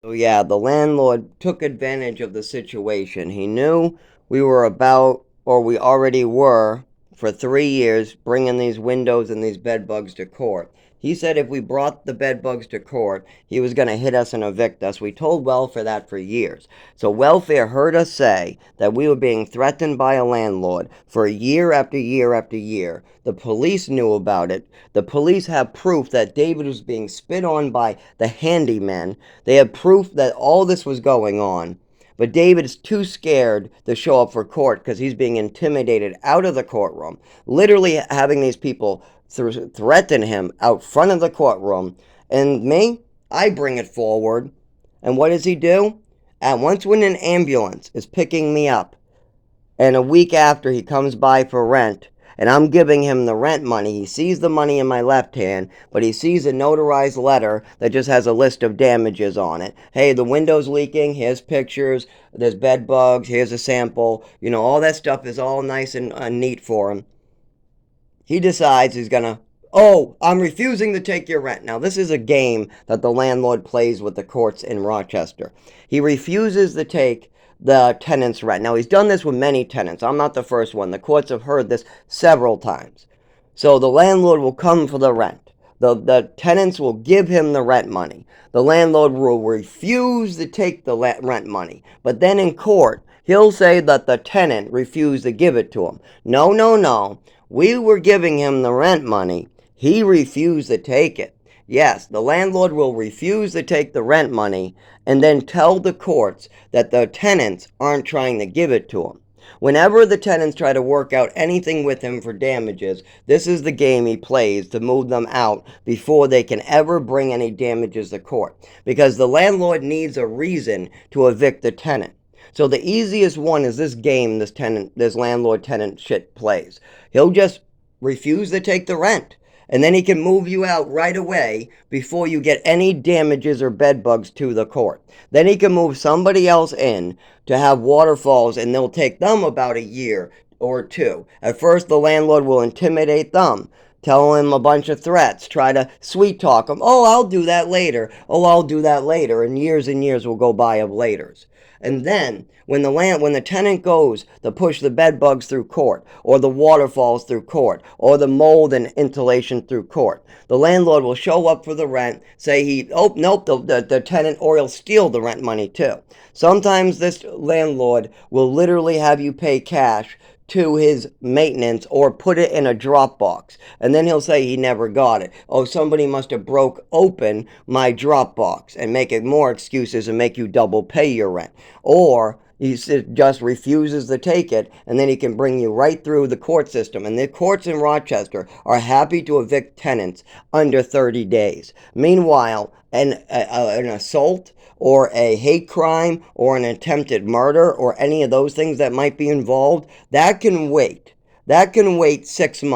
So yeah, the landlord took advantage of the situation. He knew we were about, or we already were, for 3 years, bringing these windows and these bed bugs to court. He said if we brought the bed bugs to court, he was going to hit us and evict us. We told welfare that for years. So welfare heard us say that we were being threatened by a landlord for year after year after year. The police knew about it. The police have proof that David was being spit on by the handyman. They have proof that all this was going on. But David is too scared to show up for court because he's being intimidated out of the courtroom, literally having these people threaten him out front of the courtroom. And me, I bring it forward. And what does he do? At once when an ambulance is picking me up, and a week after he comes by for rent, and I'm giving him the rent money. He sees the money in my left hand, but he sees a notarized letter that just has a list of damages on it. Hey, the window's leaking. Here's pictures. There's bed bugs. Here's a sample. All that stuff is all nice and neat for him. He decides he's going to, oh, I'm refusing to take your rent. Now, this is a game that the landlord plays with the courts in Rochester. He refuses to take the tenant's rent. Now, he's done this with many tenants. I'm not the first one. The courts have heard this several times. So the landlord will come for the rent. The tenants will give him the rent money. The landlord will refuse to take the rent money. But then in court, he'll say that the tenant refused to give it to him. No, no, no. We were giving him the rent money. He refused to take it. Yes, the landlord will refuse to take the rent money and then tell the courts that the tenants aren't trying to give it to him. Whenever the tenants try to work out anything with him for damages, this is the game he plays to move them out before they can ever bring any damages to court. Because the landlord needs a reason to evict the tenant. So the easiest one is this game this landlord-tenant shit plays. He'll just refuse to take the rent. And then he can move you out right away before you get any damages or bed bugs to the court. Then he can move somebody else in to have waterfalls, and they'll take them about a year or two. At first, the landlord will intimidate them, tell him a bunch of threats, try to sweet talk him. Oh, I'll do that later. Oh, I'll do that later. And years will go by of laters. And then, when the tenant goes to push the bed bugs through court, or the waterfalls through court, or the mold and insulation through court, the landlord will show up for the rent, say oh, nope, the tenant, or he'll steal the rent money too. Sometimes this landlord will literally have you pay cash to his maintenance or put it in a Dropbox. And then he'll say he never got it. Oh, somebody must have broke open my Dropbox, and make it more excuses and make you double pay your rent. Or he just refuses to take it, and then he can bring you right through the court system. And the courts in Rochester are happy to evict tenants under 30 days. Meanwhile, an assault or a hate crime or an attempted murder or any of those things that might be involved, that can wait. That can wait 6 months.